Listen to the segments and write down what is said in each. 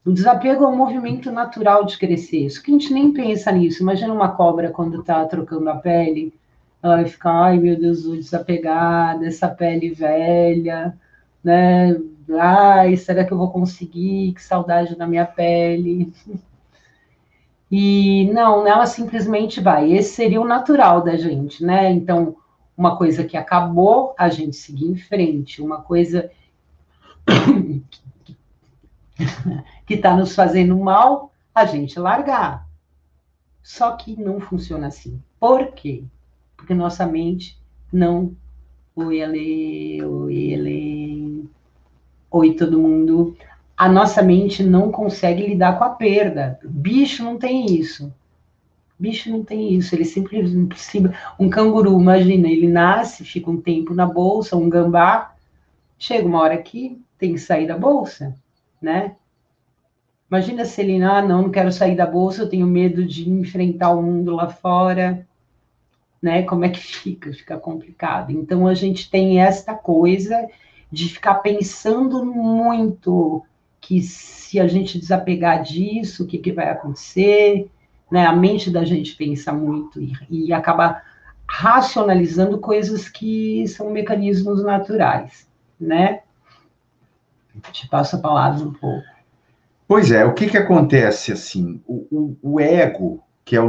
O desapego é um movimento natural de crescer. Isso que a gente nem pensa nisso. Imagina uma cobra quando está trocando a pele, ela vai ficar, ai meu Deus, vou desapegar dessa pele velha, né? Ai, será que eu vou conseguir? Que saudade da minha pele. E não, ela simplesmente vai. Esse seria o natural da gente, né? Então, uma coisa que acabou, a gente seguir em frente. Uma coisa que está nos fazendo mal, a gente largar. Só que não funciona assim. Por quê? Porque nossa mente não. Oi, Ale, oi, Ale. Oi, todo mundo. A nossa mente não consegue lidar com a perda. Bicho não tem isso. Bicho não tem isso. Ele simplesmente. Um canguru, imagina, ele nasce, fica um tempo na bolsa, um gambá. Chega uma hora que tem que sair da bolsa, né? Imagina se ele, não quero sair da bolsa, eu tenho medo de enfrentar o mundo lá fora, né? Como é que fica? Fica complicado. Então, a gente tem esta coisa de ficar pensando muito que se a gente desapegar disso, o que vai acontecer, né? A mente da gente pensa muito e acaba racionalizando coisas que são mecanismos naturais, né? Te passo a palavra um pouco. Pois é, o que que acontece assim? O ego, que é a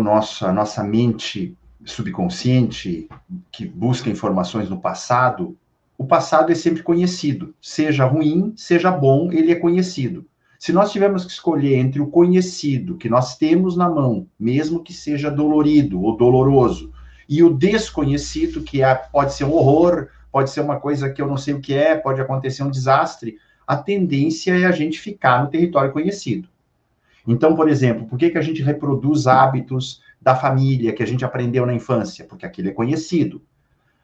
nossa mente subconsciente, que busca informações no passado, o passado é sempre conhecido. Seja ruim, seja bom, ele é conhecido. Se nós tivermos que escolher entre o conhecido, que nós temos na mão, mesmo que seja dolorido ou doloroso, e o desconhecido, que pode ser um horror, pode ser uma coisa que eu não sei o que é, pode acontecer um desastre, a tendência é a gente ficar no território conhecido. Então, por exemplo, por que a gente reproduz hábitos da família que a gente aprendeu na infância? Porque aquilo é conhecido.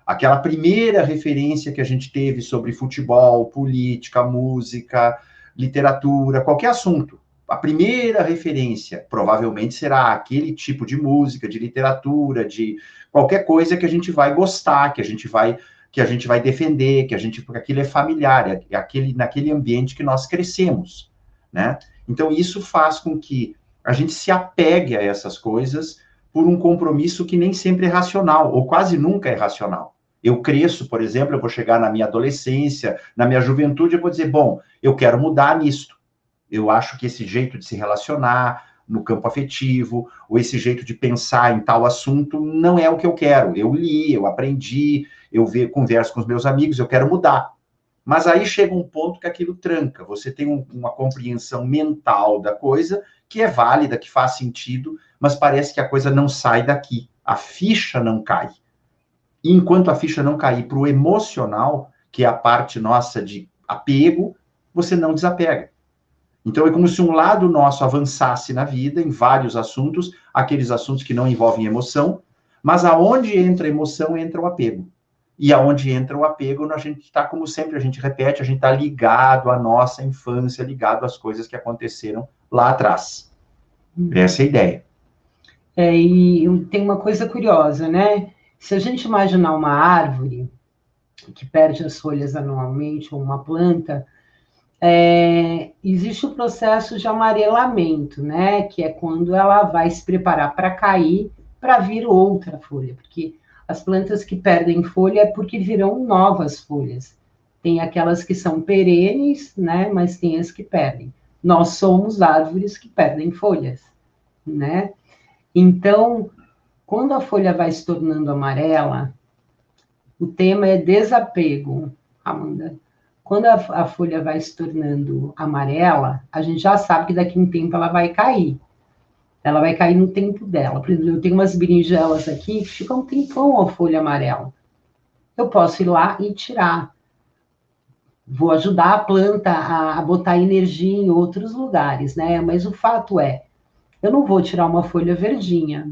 Aquela primeira referência que a gente teve sobre futebol, política, música, literatura, qualquer assunto, a primeira referência provavelmente será aquele tipo de música, de literatura, de qualquer coisa que a gente vai gostar, que a gente vai defender, porque aquilo é familiar, naquele ambiente que nós crescemos, né? Então, isso faz com que a gente se apegue a essas coisas por um compromisso que nem sempre é racional, ou quase nunca é racional. Eu cresço, por exemplo, eu vou chegar na minha adolescência, na minha juventude, eu vou dizer, bom, eu quero mudar nisto. Eu acho que esse jeito de se relacionar no campo afetivo, ou esse jeito de pensar em tal assunto, não é o que eu quero. Eu li, eu aprendi, converso com os meus amigos, eu quero mudar. Mas aí chega um ponto que aquilo tranca. Você tem uma compreensão mental da coisa que é válida, que faz sentido, mas parece que a coisa não sai daqui. A ficha não cai. E enquanto a ficha não cair para o emocional, que é a parte nossa de apego, você não desapega. Então, é como se um lado nosso avançasse na vida, em vários assuntos, aqueles assuntos que não envolvem emoção, mas aonde entra a emoção, entra o apego. E aonde entra o apego, a gente está, como sempre a gente repete, a gente está ligado à nossa infância, ligado às coisas que aconteceram lá atrás. Essa é a ideia. E tem uma coisa curiosa, né? Se a gente imaginar uma árvore que perde as folhas anualmente, ou uma planta, existe o processo de amarelamento, né? Que é quando ela vai se preparar para cair, para vir outra folha, porque as plantas que perdem folha é porque virão novas folhas. Tem aquelas que são perenes, né? Mas tem as que perdem. Nós somos árvores que perdem folhas, né? Então, quando a folha vai se tornando amarela, o tema é desapego, Amanda. Quando a folha vai se tornando amarela, a gente já sabe que daqui a um tempo ela vai cair. Ela vai cair no tempo dela. Por exemplo, eu tenho umas berinjelas aqui que ficam um tempão a folha amarela. Eu posso ir lá e tirar. Vou ajudar a planta a botar energia em outros lugares, né? Mas o fato é, eu não vou tirar uma folha verdinha.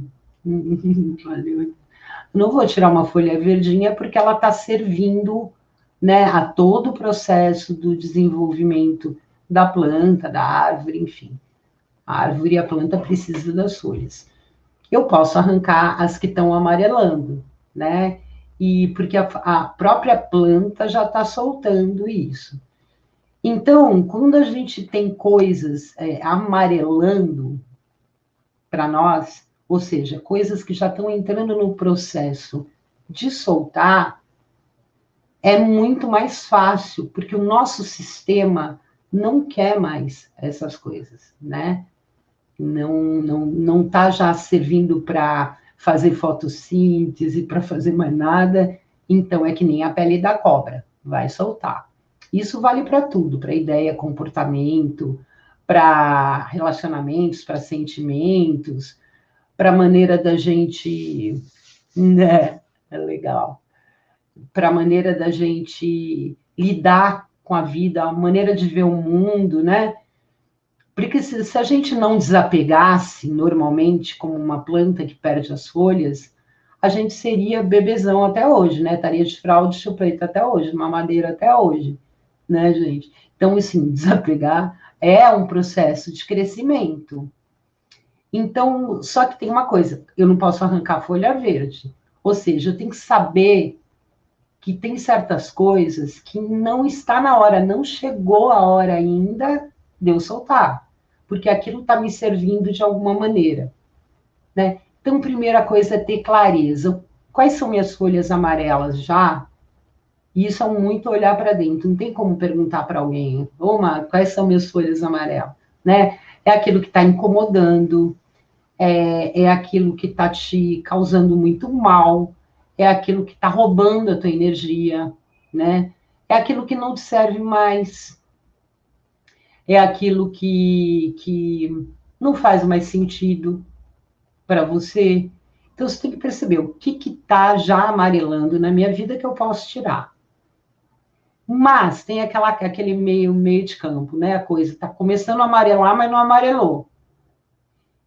Não vou tirar uma folha verdinha porque ela está servindo, né, a todo o processo do desenvolvimento da planta, da árvore, enfim. A árvore e a planta precisam das folhas. Eu posso arrancar as que estão amarelando, né? E porque a própria planta já está soltando isso. Então, quando a gente tem coisas amarelando para nós, ou seja, coisas que já estão entrando no processo de soltar, é muito mais fácil, porque o nosso sistema não quer mais essas coisas, né? Não está já servindo para fazer fotossíntese, para fazer mais nada, então é que nem a pele da cobra, vai soltar. Isso vale para tudo, para ideia, comportamento, para relacionamentos, para sentimentos, para a maneira da gente, né? É legal. Para a maneira da gente lidar com a vida, a maneira de ver o mundo, né? Porque se a gente não desapegasse normalmente, como uma planta que perde as folhas, a gente seria bebezão até hoje, né? Estaria de fralda e chupeta até hoje, mamadeira até hoje, né, gente? Então, assim, desapegar é um processo de crescimento. Então, só que tem uma coisa, eu não posso arrancar folha verde. Ou seja, eu tenho que saber que tem certas coisas que não está na hora, não chegou a hora ainda de eu soltar, porque aquilo está me servindo de alguma maneira, né? Então, primeira coisa é ter clareza. Quais são minhas folhas amarelas já? E isso é muito olhar para dentro. Não tem como perguntar para alguém, ô, Mar, quais são minhas folhas amarelas? Né? É aquilo que está incomodando, é aquilo que está te causando muito mal, é aquilo que está roubando a tua energia, né? É aquilo que não te serve mais, é aquilo que não faz mais sentido para você. Então, você tem que perceber o que está já amarelando na minha vida que eu posso tirar. Mas tem aquele meio de campo, né? A coisa está começando a amarelar, mas não amarelou.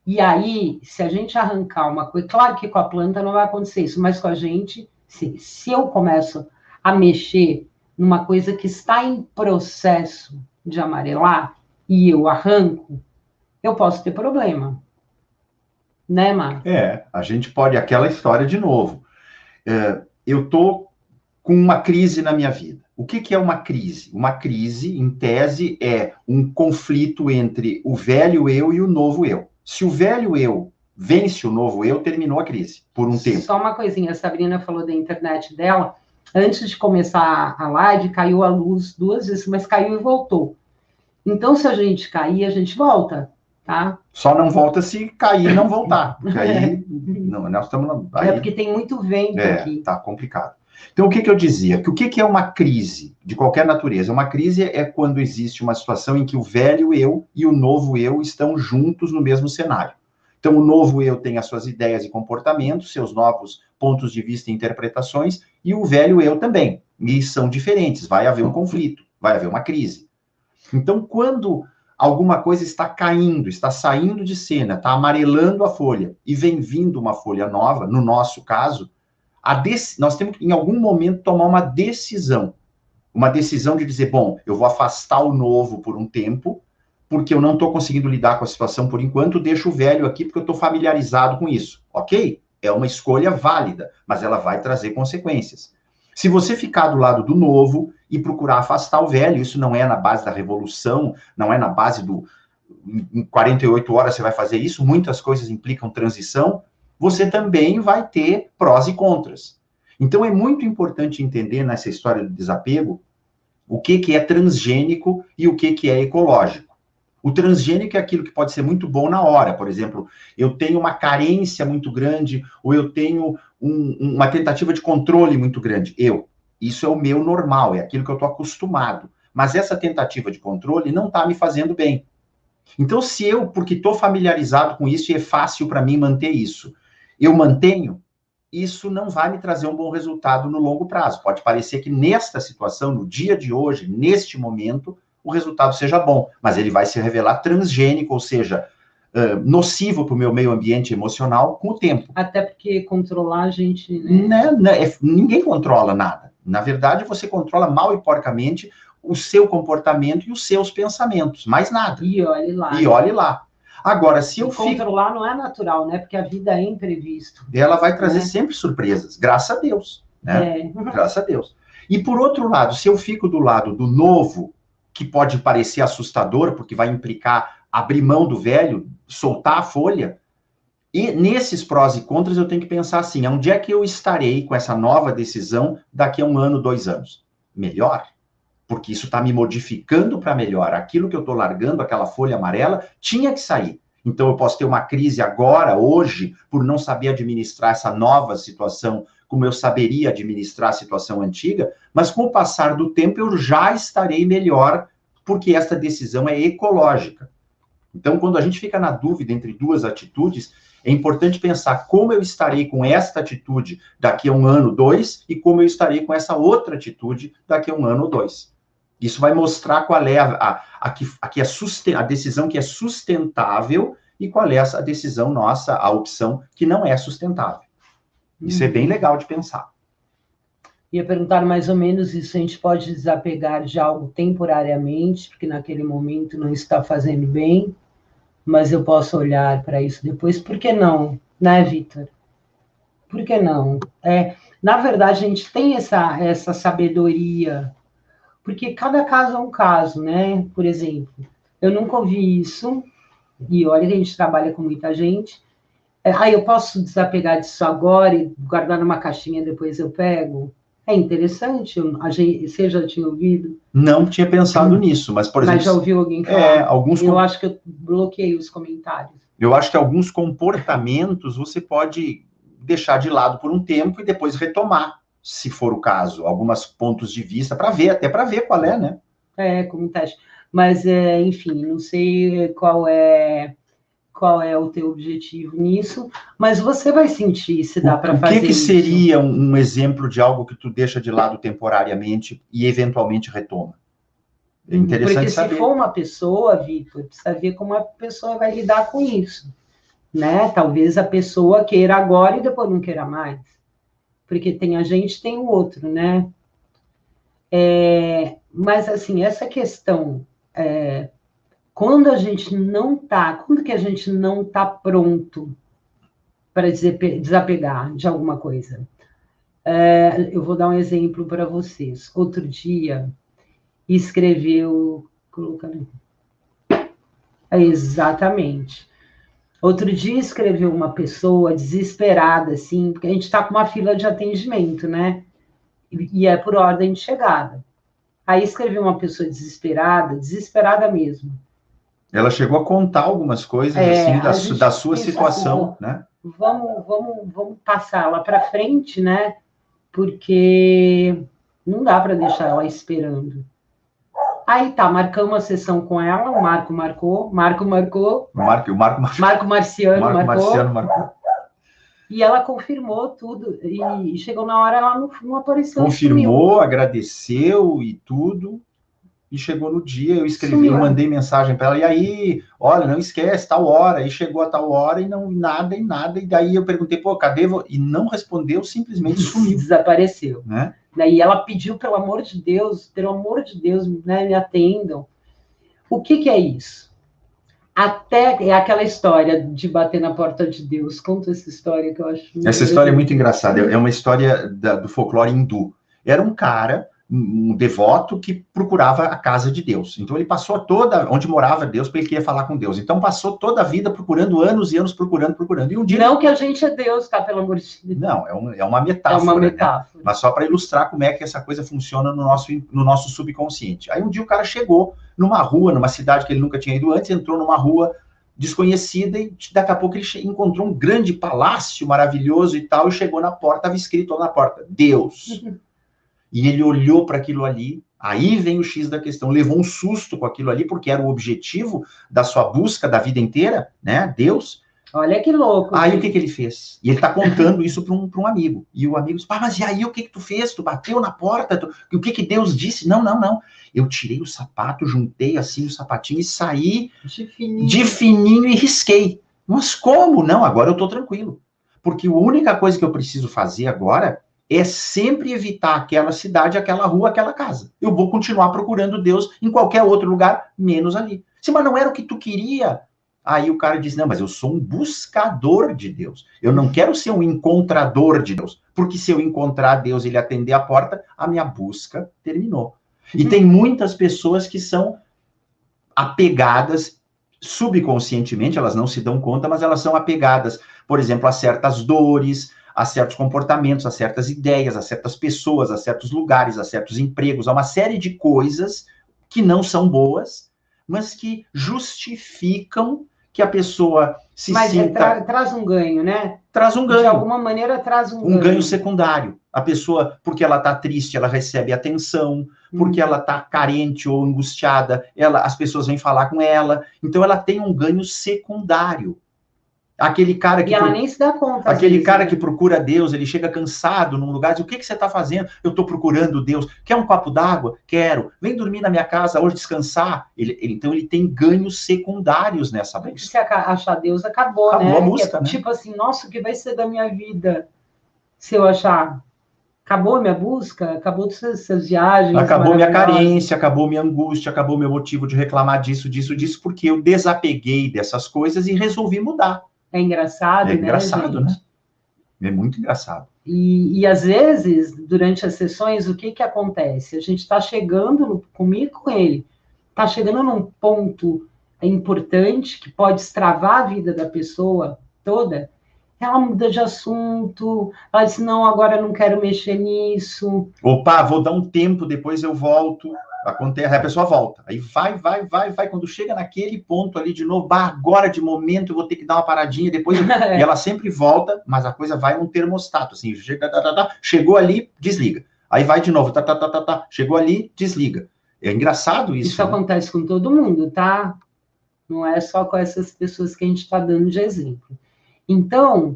E aí, se a gente arrancar uma coisa, claro que com a planta não vai acontecer isso, mas com a gente, se eu começo a mexer numa coisa que está em processo de amarelar e eu arranco, eu posso ter problema, né, Mar? A gente pode, aquela história de novo. Eu tô com uma crise na minha vida. O que é uma crise? Uma crise, em tese, é um conflito entre o velho eu e o novo eu. Se o velho eu vence o novo eu, terminou a crise, por um tempo. Só uma coisinha, a Sabrina falou da internet dela. Antes de começar a live, caiu a luz 2 vezes, mas caiu e voltou. Então, se a gente cair, a gente volta, tá? Só não volta se cair e não voltar. Porque aí, não, nós estamos... Aí, é porque tem muito vento aqui. Tá complicado. Então, o que eu dizia? Que o que é uma crise de qualquer natureza? Uma crise é quando existe uma situação em que o velho eu e o novo eu estão juntos no mesmo cenário. Então, o novo eu tem as suas ideias e comportamentos, seus novos pontos de vista e interpretações, e o velho eu também. E são diferentes, vai haver um conflito, vai haver uma crise. Então, quando alguma coisa está caindo, está saindo de cena, está amarelando a folha, e vem vindo uma folha nova, no nosso caso, nós temos que, em algum momento, tomar uma decisão de dizer, bom, eu vou afastar o novo por um tempo, porque eu não estou conseguindo lidar com a situação por enquanto, deixo o velho aqui porque eu estou familiarizado com isso, ok? É uma escolha válida, mas ela vai trazer consequências. Se você ficar do lado do novo e procurar afastar o velho, isso não é na base da revolução, não é na base do... Em 48 horas você vai fazer isso, muitas coisas implicam transição, você também vai ter prós e contras. Então, é muito importante entender nessa história do desapego o que é transgênico e o que é ecológico. O transgênico é aquilo que pode ser muito bom na hora. Por exemplo, eu tenho uma carência muito grande ou eu tenho uma tentativa de controle muito grande. Isso é o meu normal, é aquilo que eu estou acostumado. Mas essa tentativa de controle não está me fazendo bem. Então, se eu, porque estou familiarizado com isso e é fácil para mim manter isso, eu mantenho, isso não vai me trazer um bom resultado no longo prazo. Pode parecer que nesta situação, no dia de hoje, neste momento, o resultado seja bom, mas ele vai se revelar transgênico, ou seja, nocivo para o meu meio ambiente emocional com o tempo. Até porque controlar a gente... Ninguém controla nada. Na verdade, você controla mal e porcamente o seu comportamento e os seus pensamentos, mais nada. E olhe lá. E olhe lá. Agora, se eu controlar não é natural, né? Porque a vida é imprevisto. Ela vai trazer sempre surpresas, graças a Deus, né? Graças a Deus. E por outro lado, se eu fico do lado do novo, que pode parecer assustador, porque vai implicar abrir mão do velho, soltar a folha. E nesses prós e contras eu tenho que pensar assim, onde é que eu estarei com essa nova decisão daqui a 1 ano, 2 anos? Melhor? Porque isso está me modificando para melhor. Aquilo que eu estou largando, aquela folha amarela, tinha que sair. Então eu posso ter uma crise agora, hoje, por não saber administrar essa nova situação, como eu saberia administrar a situação antiga, mas com o passar do tempo eu já estarei melhor, porque esta decisão é ecológica. Então, quando a gente fica na dúvida entre duas atitudes, é importante pensar como eu estarei com esta atitude daqui a 1 ano, 2, e como eu estarei com essa outra atitude daqui a 1 ano ou 2. Isso vai mostrar qual é a decisão que é sustentável e qual é a decisão nossa, a opção que não é sustentável. Isso é bem legal de pensar. Ia perguntar mais ou menos isso, a gente pode desapegar de algo temporariamente, porque naquele momento não está fazendo bem, mas eu posso olhar para isso depois. Por que não, né, Vitor? Por que não? Na verdade, a gente tem essa sabedoria, porque cada caso é um caso, né? Por exemplo, eu nunca ouvi isso, e olha que a gente trabalha com muita gente. Eu posso desapegar disso agora e guardar numa caixinha, depois eu pego? É interessante, você já tinha ouvido? Não tinha pensado nisso, mas, por exemplo... Mas já ouviu alguém falar? Alguns... Eu acho que eu bloqueei os comentários. Eu acho que alguns comportamentos você pode deixar de lado por um tempo e depois retomar, se for o caso, alguns pontos de vista, até para ver qual é, né? Como teste. Mas, enfim, não sei qual é o teu objetivo nisso, mas você vai sentir se dá para fazer isso. O que seria um exemplo de algo que tu deixa de lado temporariamente e eventualmente retoma? É interessante porque saber. Se for uma pessoa, Vitor, precisa ver como a pessoa vai lidar com isso, né? Talvez a pessoa queira agora e depois não queira mais, porque tem a gente, tem o outro, né? Mas, assim, essa questão... quando que a gente não está pronto para desapegar de alguma coisa? Eu vou dar um exemplo para vocês. Outro dia, escreveu... Exatamente. Outro dia escreveu uma pessoa desesperada, assim, porque a gente está com uma fila de atendimento, né? E é por ordem de chegada. Aí escreveu uma pessoa desesperada mesmo. Ela chegou a contar algumas coisas assim da sua situação, assim, né? Vamos passar lá para frente, né? Porque não dá para deixar ela esperando. Aí tá, marcamos a sessão com ela, o Marco marcou. Marco Marciano marcou. E ela confirmou tudo. E chegou na hora, ela não apareceu. Confirmou, agradeceu e tudo. E chegou no dia, eu mandei mensagem para ela, e aí, olha, não esquece, tal hora, e chegou a tal hora, e não, nada, e daí eu perguntei, pô, cadê? E não respondeu, simplesmente sumiu. Desapareceu. Né? Daí ela pediu, pelo amor de Deus, né, me atendam. O que é isso? Até é aquela história de bater na porta de Deus. Conta essa história que eu acho... Essa história é muito engraçada, é uma história do folclore hindu. Era um cara... um devoto que procurava a casa de Deus. Então ele passou onde morava Deus, porque ele queria falar com Deus. Então passou toda a vida procurando, anos e anos procurando. E um dia... Não que a gente é Deus, tá? Pelo amor de Deus. Não, é uma metáfora. É uma metáfora. Né? Mas só para ilustrar como é que essa coisa funciona no nosso subconsciente. Aí um dia o cara chegou numa rua, numa cidade que ele nunca tinha ido antes, entrou numa rua desconhecida e daqui a pouco ele encontrou um grande palácio maravilhoso e tal, e chegou na porta, estava escrito lá na porta, Deus. E ele olhou para aquilo ali, aí vem o X da questão, levou um susto com aquilo ali, porque era o objetivo da sua busca da vida inteira, né? Deus. Olha que louco. Aí gente. O que ele fez? E ele está contando isso para um amigo. E o amigo disse, mas e aí o que tu fez? Tu bateu na porta? O que Deus disse? Não. Eu tirei o sapato, juntei assim o sapatinho e saí de fininho e risquei. Mas como? Não, agora eu estou tranquilo. Porque a única coisa que eu preciso fazer agora é sempre evitar aquela cidade, aquela rua, aquela casa. Eu vou continuar procurando Deus em qualquer outro lugar, menos ali. Sim, mas não era o que tu queria. Aí o cara diz, não, mas eu sou um buscador de Deus. Eu não quero ser um encontrador de Deus. Porque se eu encontrar Deus e ele atender a porta, a minha busca terminou. E tem muitas pessoas que são apegadas subconscientemente, elas não se dão conta, mas elas são apegadas, por exemplo, a certas dores, a certos comportamentos, a certas ideias, a certas pessoas, a certos lugares, a certos empregos, a uma série de coisas que não são boas, mas que justificam que a pessoa se sinta... traz um ganho, né? Traz um ganho. De alguma maneira traz um ganho. Um ganho secundário. A pessoa, porque ela está triste, ela recebe atenção, porque ela está carente ou angustiada, as pessoas vêm falar com ela, então ela tem um ganho secundário. Aquele cara que... E ela nem se dá conta. Aquele cara que procura Deus, ele chega cansado num lugar, diz, o que você está fazendo? Eu estou procurando Deus. Quer um copo d'água? Quero. Vem dormir na minha casa hoje, descansar. Então ele tem ganhos secundários nessa busca. Se achar Deus, acabou, né? Acabou a busca, né? Tipo assim, nossa, o que vai ser da minha vida se eu achar? Acabou a minha busca? Acabou suas viagens? Acabou minha carência, acabou minha angústia, acabou meu motivo de reclamar disso, porque eu desapeguei dessas coisas e resolvi mudar. É engraçado, né? É engraçado, né? É muito engraçado. E às vezes, durante as sessões, o que acontece? A gente está chegando, comigo e com ele, está chegando num ponto importante que pode destravar a vida da pessoa toda. Ela muda de assunto, ela diz, não, agora eu não quero mexer nisso. Opa, vou dar um tempo, depois eu volto. Acontece, a pessoa volta. Aí vai. Quando chega naquele ponto ali de novo, agora de momento eu vou ter que dar uma paradinha, depois... E ela sempre volta, mas a coisa vai num termostato, assim, chegou ali, desliga. Aí vai de novo, chegou ali, desliga. É engraçado isso. Isso, né? Acontece com todo mundo, tá? Não é só com essas pessoas que a gente está dando de exemplo. Então,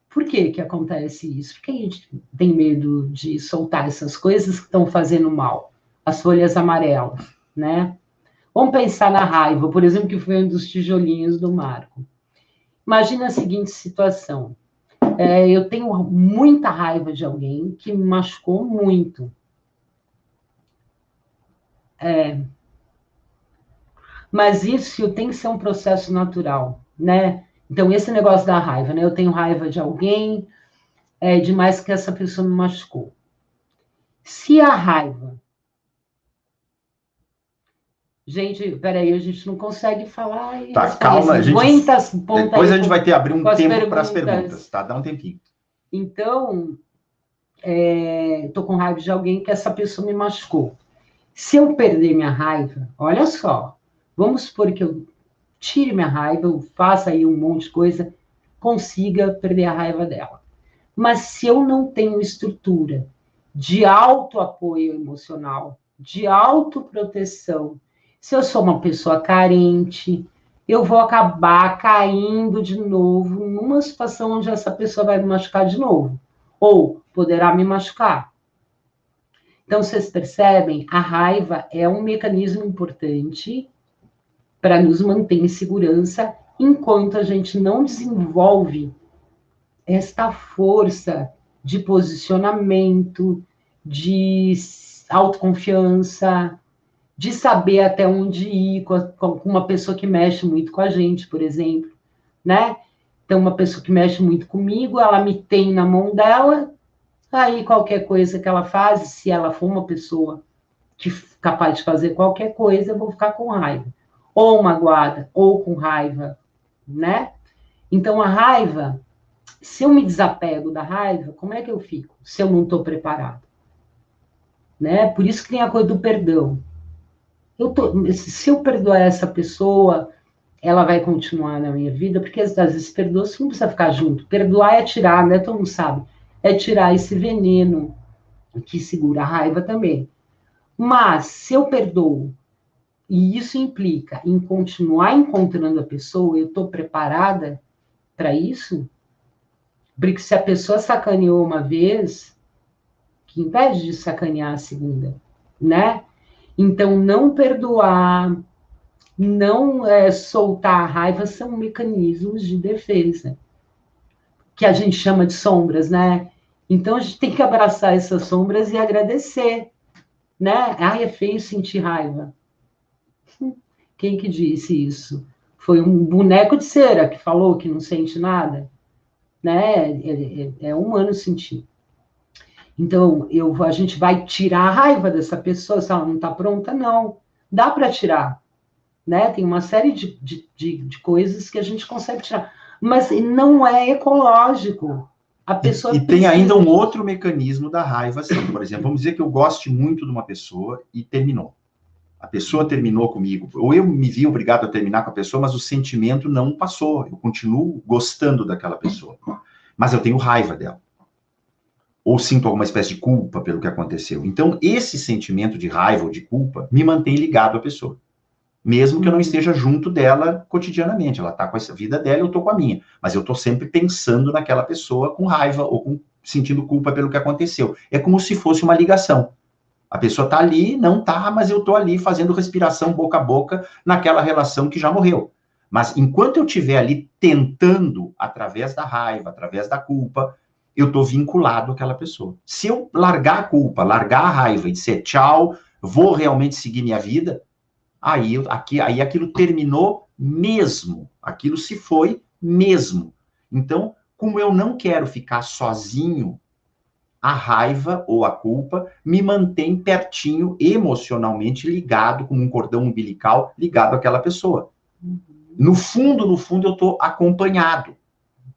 por que acontece isso? Porque a gente tem medo de soltar essas coisas que estão fazendo mal, as folhas amarelas, né? Vamos pensar na raiva, por exemplo, que foi um dos tijolinhos do Marco. Imagina a seguinte situação. Eu tenho muita raiva de alguém que me machucou muito. Mas isso tem que ser um processo natural, né? Então, esse negócio da raiva, né? Eu tenho raiva de alguém, demais que essa pessoa me machucou. Se a raiva... Gente, peraí, a gente não consegue falar... Tá, calma, assim, depois a gente vai ter que abrir um tempo para as perguntas, tá? Dá um tempinho. Então, tô com raiva de alguém que essa pessoa me machucou. Se eu perder minha raiva, olha só, vamos supor que eu tire minha raiva, eu faça aí um monte de coisa, consiga perder a raiva dela. Mas se eu não tenho estrutura de autoapoio emocional, de autoproteção, se eu sou uma pessoa carente, eu vou acabar caindo de novo numa situação onde essa pessoa vai me machucar de novo, ou poderá me machucar. Então, vocês percebem, a raiva é um mecanismo importante para nos manter em segurança, enquanto a gente não desenvolve esta força de posicionamento, de autoconfiança, de saber até onde ir com uma pessoa que mexe muito com a gente, por exemplo, né? Então, uma pessoa que mexe muito comigo, ela me tem na mão dela, aí qualquer coisa que ela faz, se ela for uma pessoa capaz de fazer qualquer coisa, eu vou ficar com raiva. Ou magoada, ou com raiva, né? Então, a raiva, se eu me desapego da raiva, como é que eu fico? Se eu não estou preparado. Né? Por isso que tem a coisa do perdão. Se eu perdoar essa pessoa, ela vai continuar na minha vida, porque às vezes perdoa, você não precisa ficar junto. Perdoar é tirar, né? Todo mundo sabe. É tirar esse veneno que segura a raiva também. Mas, se eu perdoo, e isso implica em continuar encontrando a pessoa, eu estou preparada para isso? Porque se a pessoa sacaneou uma vez, que impede de sacanear a segunda, né? Então, não perdoar, não soltar a raiva são mecanismos de defesa, que a gente chama de sombras, né? Então, a gente tem que abraçar essas sombras e agradecer, né? Ai, é feio sentir raiva. Quem que disse isso? Foi um boneco de cera que falou que não sente nada, né? É humano sentir. Então, a gente vai tirar a raiva dessa pessoa, se ela não está pronta, não. Dá para tirar, né? Tem uma série de coisas que a gente consegue tirar. Mas não é ecológico. A pessoa E tem precisa... ainda um outro mecanismo da raiva, assim, por exemplo, vamos dizer que eu goste muito de uma pessoa e terminou. A pessoa terminou comigo, ou eu me vi obrigado a terminar com a pessoa, mas o sentimento não passou, eu continuo gostando daquela pessoa, mas eu tenho raiva dela. Ou sinto alguma espécie de culpa pelo que aconteceu. Então, esse sentimento de raiva ou de culpa me mantém ligado à pessoa. Mesmo que eu não esteja junto dela cotidianamente. Ela está com essa vida dela, eu estou com a minha. Mas eu estou sempre pensando naquela pessoa com raiva ou sentindo culpa pelo que aconteceu. É como se fosse uma ligação. A pessoa está ali, não está, mas eu estou ali fazendo respiração boca a boca naquela relação que já morreu. Mas enquanto eu estiver ali tentando, através da raiva, através da culpa, eu estou vinculado àquela pessoa. Se eu largar a culpa, largar a raiva e dizer tchau, vou realmente seguir minha vida, aí aquilo terminou mesmo. Aquilo se foi mesmo. Então, como eu não quero ficar sozinho, a raiva ou a culpa me mantém pertinho, emocionalmente ligado, como um cordão umbilical ligado àquela pessoa. No fundo, eu estou acompanhado.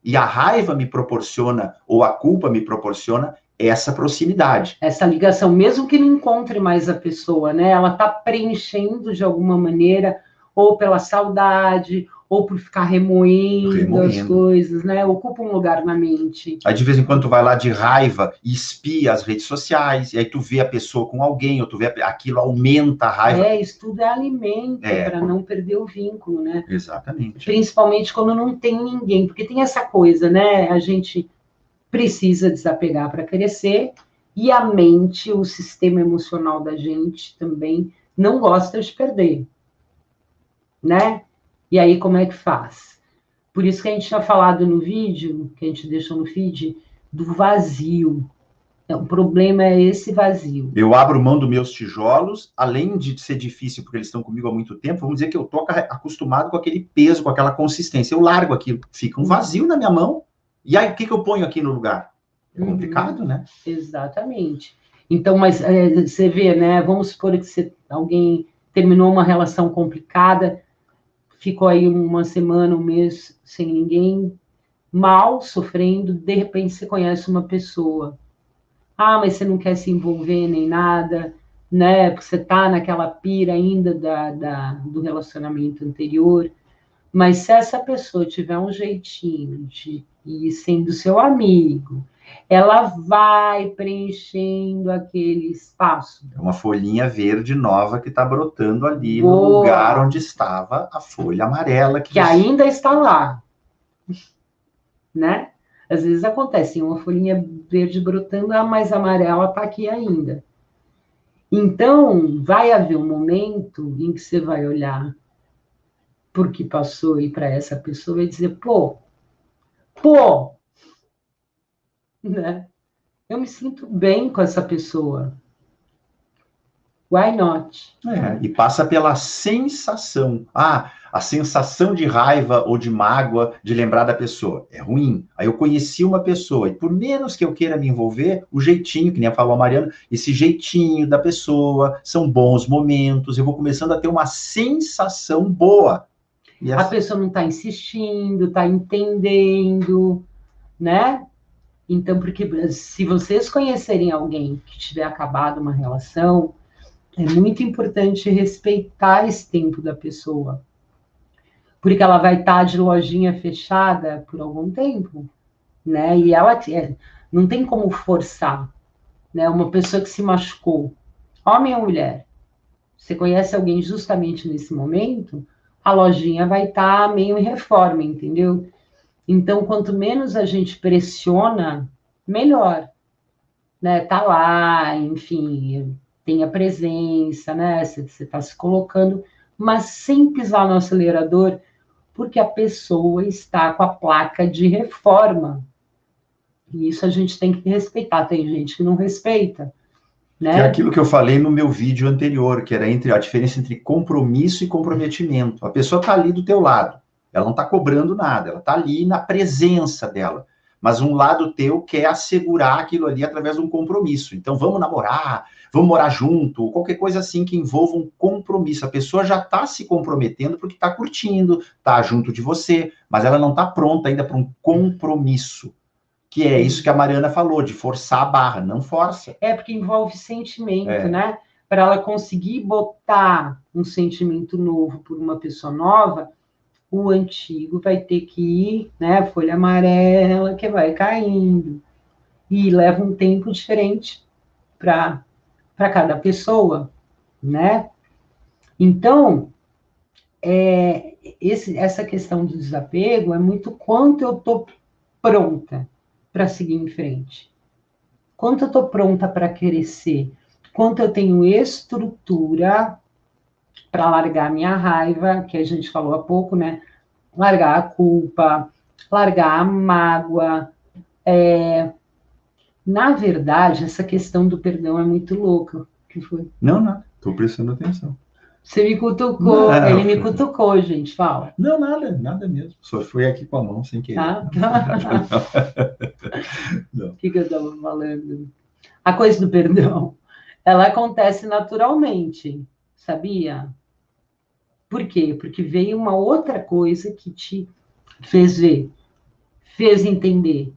E a raiva me proporciona, ou a culpa me proporciona, essa proximidade. Essa ligação, mesmo que não encontre mais a pessoa, né? Ela está preenchendo de alguma maneira, ou pela saudade, ou por ficar remoendo as coisas, né? Ocupa um lugar na mente. Aí, de vez em quando, tu vai lá de raiva e espia as redes sociais, e aí tu vê a pessoa com alguém, ou tu vê aquilo aumenta a raiva. Isso tudo é alimento para não perder o vínculo, né? Exatamente. Principalmente quando não tem ninguém, porque tem essa coisa, né? A gente precisa desapegar para crescer, e a mente, o sistema emocional da gente também não gosta de perder, né? E aí, como é que faz? Por isso que a gente tinha falado no vídeo, que a gente deixou no feed, do vazio. O problema é esse vazio. Eu abro mão dos meus tijolos, além de ser difícil, porque eles estão comigo há muito tempo, vamos dizer que eu estou acostumado com aquele peso, com aquela consistência. Eu largo aquilo, fica um vazio na minha mão, e aí o que eu ponho aqui no lugar? É complicado, né? Exatamente. Então, mas você vê, né? Vamos supor que alguém terminou uma relação complicada, ficou aí uma semana, um mês sem ninguém, mal, sofrendo, de repente você conhece uma pessoa. Ah, mas você não quer se envolver nem nada, né? Porque você tá naquela pira ainda do relacionamento anterior. Mas se essa pessoa tiver um jeitinho de ir sendo seu amigo, ela vai preenchendo aquele espaço. É uma folhinha verde nova que está brotando ali no lugar onde estava a folha amarela. Que ainda está lá, né? Às vezes acontece, uma folhinha verde brotando, a mais amarela está aqui ainda. Então, vai haver um momento em que você vai olhar por que passou aí para essa pessoa e dizer, pô, né? Eu me sinto bem com essa pessoa. Why not? E passa pela sensação. A sensação de raiva ou de mágoa de lembrar da pessoa. É ruim. Aí eu conheci uma pessoa, e por menos que eu queira me envolver, o jeitinho, que nem falou a Mariana, esse jeitinho da pessoa, são bons momentos, eu vou começando a ter uma sensação boa. E a pessoa não está insistindo, está entendendo, né? Então, porque se vocês conhecerem alguém que tiver acabado uma relação, é muito importante respeitar esse tempo da pessoa. Porque ela vai estar de lojinha fechada por algum tempo, né? E ela não tem como forçar, né? Uma pessoa que se machucou, homem ou mulher, você conhece alguém justamente nesse momento, a lojinha vai estar meio em reforma, entendeu? Então, quanto menos a gente pressiona, melhor, né? Tá lá, enfim, tem a presença, né? Você está se colocando, mas sem pisar no acelerador, porque a pessoa está com a placa de reforma. E isso a gente tem que respeitar. Tem gente que não respeita, né? Que é aquilo que eu falei no meu vídeo anterior, que era a diferença entre compromisso e comprometimento. A pessoa está ali do teu lado, ela não está cobrando nada, ela está ali na presença dela. mas um lado teu quer assegurar aquilo ali através de um compromisso. Então, vamos namorar, vamos morar junto, qualquer coisa assim que envolva um compromisso. A pessoa já está se comprometendo porque está curtindo, está junto de você, mas ela não está pronta ainda para um compromisso. Que é isso que a Mariana falou, de forçar a barra, não força. É, porque envolve sentimento, né? Para ela conseguir botar um sentimento novo por uma pessoa nova, o antigo vai ter que ir, né? Folha amarela que vai caindo. E leva um tempo diferente para cada pessoa, né? Então, essa questão do desapego é muito quanto eu estou pronta para seguir em frente. Quanto eu estou pronta para crescer. Quanto eu tenho estrutura para largar minha raiva, que a gente falou há pouco, né? Largar a culpa, largar a mágoa. Na verdade, essa questão do perdão é muito louca. O que foi? Não, estou prestando atenção. Você me cutucou, não. Ele me cutucou, gente, fala. Não, nada mesmo. Só foi aqui com a mão, sem querer. O que eu estava falando? A coisa do perdão, ela acontece naturalmente, sabia? Por quê? Porque veio uma outra coisa que te fez ver, fez entender.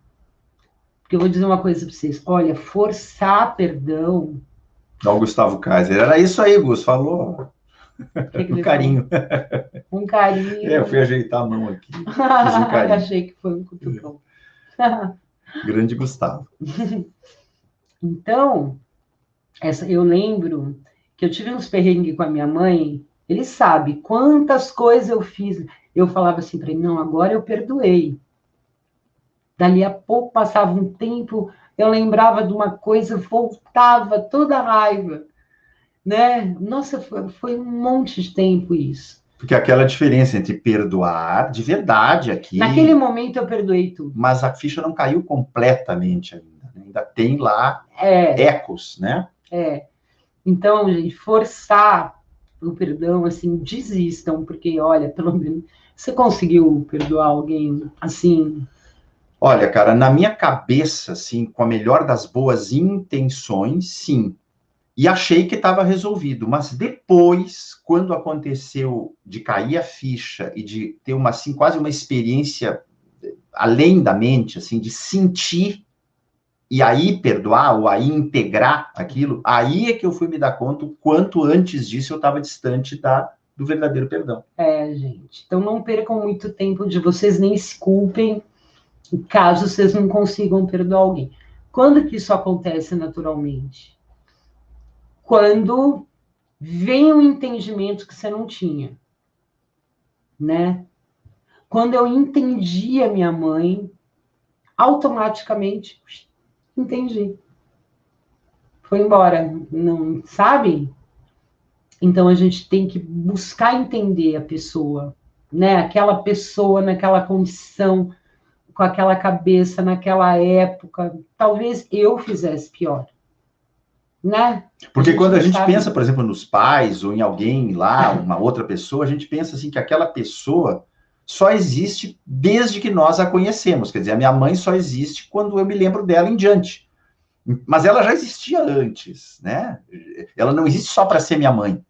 Porque eu vou dizer uma coisa para vocês. Olha, forçar perdão... Olha o Gustavo Kaiser. Era isso aí, Gus, falou. Um carinho. Um carinho. Eu fui ajeitar a mão aqui. Fiz um carinho. Achei que foi um cutucão. Grande Gustavo. Então, eu lembro que eu tive uns perrengues com a minha mãe. Ele sabe quantas coisas eu fiz. Eu falava assim para ele, não, agora eu perdoei. Dali a pouco passava um tempo, eu lembrava de uma coisa, voltava toda a raiva. Né? Nossa, foi um monte de tempo isso. Porque aquela diferença entre perdoar de verdade aqui... Naquele momento eu perdoei tudo. Mas a ficha não caiu completamente ainda. Né? Ainda tem lá ecos, né? Então, gente, forçar o perdão, assim, desistam, porque, olha, pelo menos, você conseguiu perdoar alguém, assim... Olha, cara, na minha cabeça, assim, com a melhor das boas intenções, sim. E achei que estava resolvido, mas depois, quando aconteceu de cair a ficha e de ter uma, assim, quase uma experiência além da mente, assim, de sentir e aí perdoar ou aí integrar aquilo, aí é que eu fui me dar conta o quanto antes disso eu estava distante do verdadeiro perdão. Gente. Então não percam muito tempo de vocês, nem se culpem caso vocês não consigam perdoar alguém. Quando que isso acontece naturalmente? Quando vem um entendimento que você não tinha, né? Quando eu entendi a minha mãe, automaticamente entendi. Foi embora, não sabe? Então a gente tem que buscar entender a pessoa, né? Aquela pessoa naquela condição, com aquela cabeça naquela época, talvez eu fizesse pior. Né? Porque quando a gente pensa, por exemplo, nos pais ou em alguém lá, uma outra pessoa, a gente pensa assim que aquela pessoa só existe desde que nós a conhecemos. Quer dizer, a minha mãe só existe quando eu me lembro dela em diante. Mas ela já existia antes, né? Ela não existe só para ser minha mãe.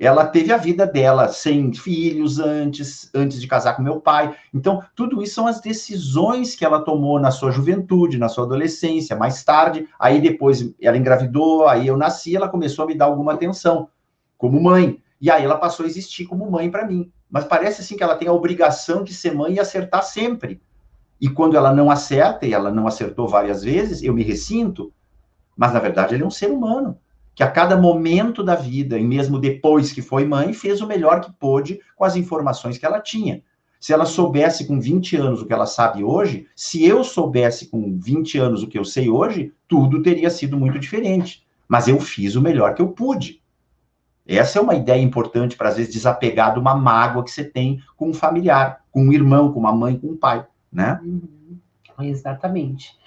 Ela teve a vida dela sem filhos antes de casar com meu pai. Então, tudo isso são as decisões que ela tomou na sua juventude, na sua adolescência, mais tarde. Aí depois ela engravidou, aí eu nasci, ela começou a me dar alguma atenção como mãe. E aí ela passou a existir como mãe para mim. Mas parece assim que ela tem a obrigação de ser mãe e acertar sempre. E quando ela não acerta, e ela não acertou várias vezes, eu me ressinto. Mas, na verdade, ele é um ser humano que a cada momento da vida, e mesmo depois que foi mãe, fez o melhor que pôde com as informações que ela tinha. Se ela soubesse com 20 anos o que ela sabe hoje, se eu soubesse com 20 anos o que eu sei hoje, tudo teria sido muito diferente. Mas eu fiz o melhor que eu pude. Essa é uma ideia importante para, às vezes, desapegar de uma mágoa que você tem com um familiar, com um irmão, com uma mãe, com um pai, né? Exatamente.